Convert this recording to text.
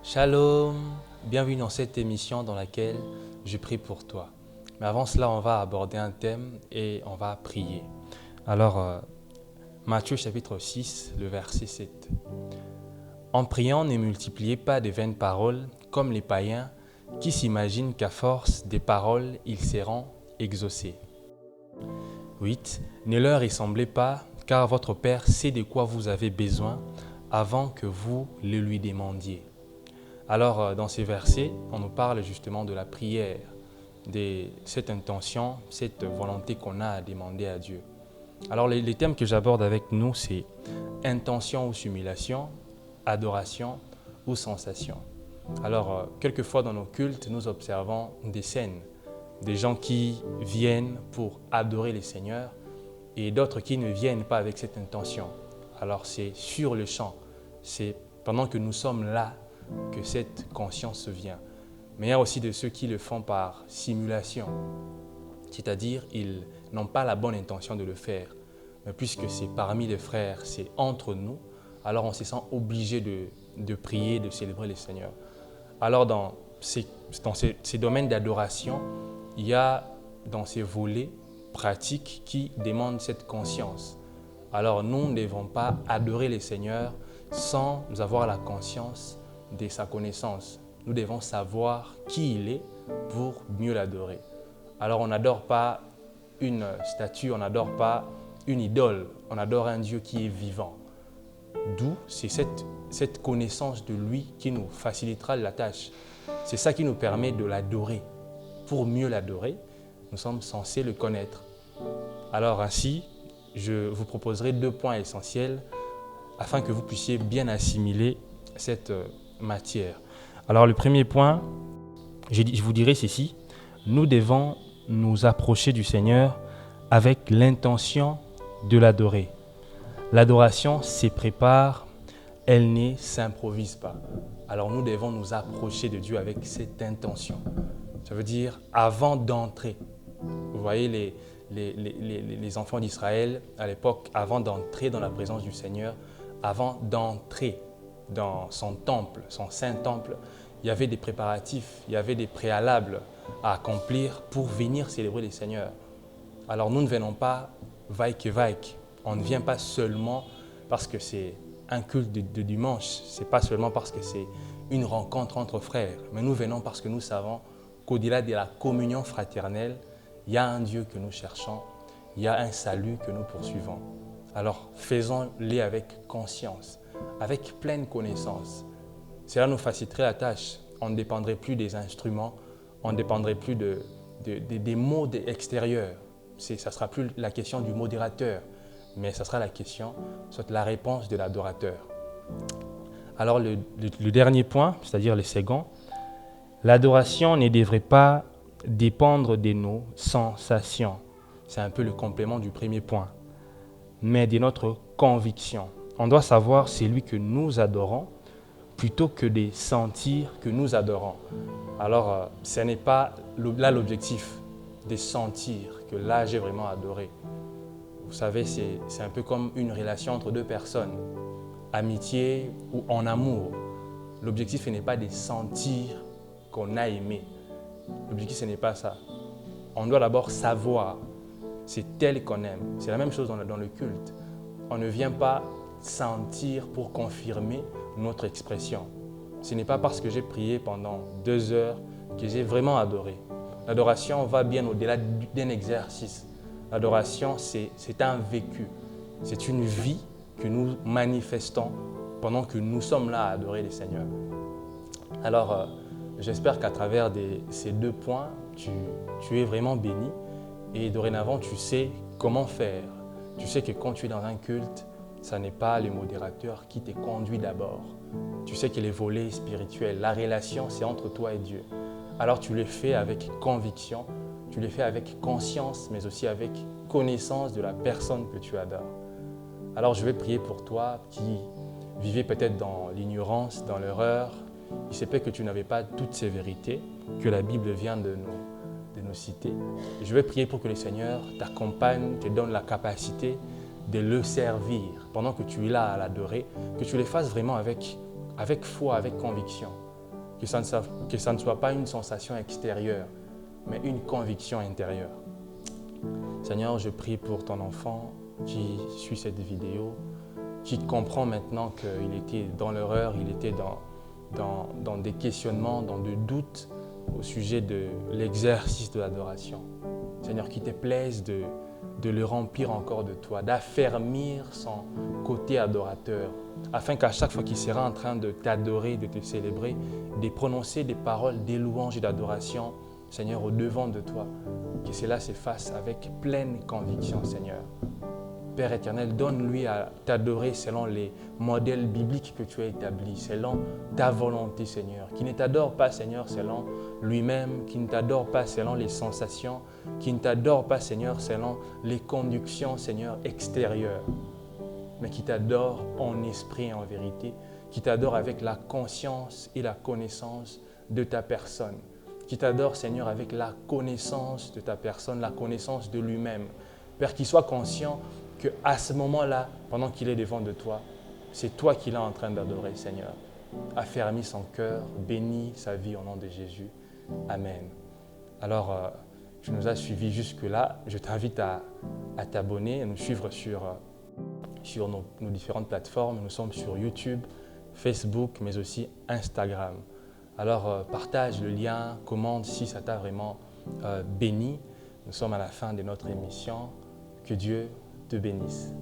Shalom, bienvenue dans cette émission dans laquelle je prie pour toi. Mais avant cela, on va aborder un thème et on va prier. Alors, Matthieu chapitre 6, le verset 7. En priant, ne multipliez pas de vaines paroles comme les païens qui s'imaginent qu'à force des paroles, ils seront exaucés. 8. Ne leur ressemblez pas, car votre Père sait de quoi vous avez besoin avant que vous le lui demandiez. Alors, dans ces versets, on nous parle justement de la prière, de cette intention, cette volonté qu'on a à demander à Dieu. Alors, les thèmes que j'aborde avec nous, c'est intention ou simulation, adoration ou sensation. Alors, quelquefois dans nos cultes, nous observons des scènes, des gens qui viennent pour adorer le Seigneur et d'autres qui ne viennent pas avec cette intention. Alors, c'est sur le champ, c'est pendant que nous sommes là, que cette conscience se vient. Mais il y a aussi de ceux qui le font par simulation, c'est-à-dire ils n'ont pas la bonne intention de le faire. Mais puisque c'est parmi les frères, c'est entre nous, alors on se sent obligé de prier, de célébrer le Seigneur. Alors dans ces domaines d'adoration, il y a dans ces volets pratiques qui demandent cette conscience. Alors nous ne devons pas adorer le Seigneur sans avoir la conscience de sa connaissance. Nous devons savoir qui il est pour mieux l'adorer. Alors on n'adore pas une statue, on n'adore pas une idole, on adore un Dieu qui est vivant. D'où c'est cette connaissance de lui qui nous facilitera la tâche. C'est ça qui nous permet de l'adorer. Pour mieux l'adorer, nous sommes censés le connaître. Alors ainsi, je vous proposerai 2 points essentiels afin que vous puissiez bien assimiler cette matière. Alors le premier point, je vous dirai ceci, nous devons nous approcher du Seigneur avec l'intention de l'adorer. L'adoration se prépare, elle ne s'improvise pas. Alors nous devons nous approcher de Dieu avec cette intention. Ça veut dire avant d'entrer. Vous voyez les enfants d'Israël à l'époque, avant d'entrer dans la présence du Seigneur, avant d'entrer dans son temple, son saint temple, il y avait des préparatifs, il y avait des préalables à accomplir pour venir célébrer le Seigneur. Alors nous ne venons pas vaille-que-vaille. On ne vient pas seulement parce que c'est un culte de dimanche, ce n'est pas seulement parce que c'est une rencontre entre frères, mais nous venons parce que nous savons qu'au-delà de la communion fraternelle, il y a un Dieu que nous cherchons, il y a un salut que nous poursuivons. Alors faisons-les avec conscience, avec pleine connaissance. Cela nous faciliterait la tâche. On ne dépendrait plus des instruments, on ne dépendrait plus des mots extérieurs. Ça ne sera plus la question du modérateur, mais ça sera la question, soit la réponse de l'adorateur. Alors le dernier point, c'est-à-dire le second, l'adoration ne devrait pas dépendre de nos sensations. C'est un peu le complément du premier point, mais de notre conviction. On doit savoir c'est lui que nous adorons plutôt que de sentir que nous adorons. Alors, ce n'est pas là l'objectif de sentir que là j'ai vraiment adoré. Vous savez, c'est un peu comme une relation entre 2 personnes, amitié ou en amour. L'objectif n'est pas de sentir qu'on a aimé. L'objectif, ce n'est pas ça. On doit d'abord savoir, c'est tel qu'on aime. C'est la même chose dans le culte. On ne vient pas sentir pour confirmer notre expression. Ce n'est pas parce que j'ai prié pendant 2 heures que j'ai vraiment adoré. L'adoration va bien au-delà d'un exercice. L'adoration, c'est un vécu. C'est une vie que nous manifestons pendant que nous sommes là à adorer le Seigneur. Alors, j'espère qu'à travers ces 2 points, tu es vraiment béni et dorénavant, tu sais comment faire. Tu sais que quand tu es dans un culte, ce n'est pas le modérateur qui te conduit d'abord. Tu sais que les volets spirituels, la relation, c'est entre toi et Dieu. Alors tu le fais avec conviction, tu le fais avec conscience, mais aussi avec connaissance de la personne que tu adores. Alors je vais prier pour toi qui vivais peut-être dans l'ignorance, dans l'erreur. Il se peut que tu n'avais pas toutes ces vérités que la Bible vient de nous citer. Je vais prier pour que le Seigneur t'accompagne, te donne la capacité de le servir pendant que tu es là à l'adorer, que tu le fasses vraiment avec foi, avec conviction. que ça ne soit pas une sensation extérieure, mais une conviction intérieure. Seigneur, je prie pour ton enfant qui suit cette vidéo, qui comprend maintenant qu'il était dans l'erreur, il était dans des questionnements, dans des doutes au sujet de l'exercice de l'adoration. Seigneur, qu'il te plaise de le remplir encore de toi, d'affermir son côté adorateur, afin qu'à chaque fois qu'il sera en train de t'adorer, de te célébrer, de prononcer des paroles, des louanges et d'adoration, Seigneur, au devant de toi, que cela se fasse avec pleine conviction, Seigneur. Père éternel, donne-lui à t'adorer selon les modèles bibliques que tu as établis, selon ta volonté, Seigneur. Qui ne t'adore pas, Seigneur, selon lui-même, qui ne t'adore pas selon les sensations, qui ne t'adore pas, Seigneur, selon les conductions, Seigneur, extérieures, mais qui t'adore en esprit et en vérité, qui t'adore avec la conscience et la connaissance de ta personne, qui t'adore, Seigneur, avec la connaissance de ta personne, la connaissance de lui-même. Père, qu'il soit conscient qu'à ce moment-là, pendant qu'il est devant de toi, c'est toi qu'il est en train d'adorer, Seigneur. Affermis son cœur, bénis sa vie au nom de Jésus. Amen. Alors, tu nous as suivis jusque-là. Je t'invite à t'abonner, à nous suivre sur nos différentes plateformes. Nous sommes sur YouTube, Facebook, mais aussi Instagram. Alors, partage le lien, commente si ça t'a vraiment béni. Nous sommes à la fin de notre émission. Que Dieu te bénisse.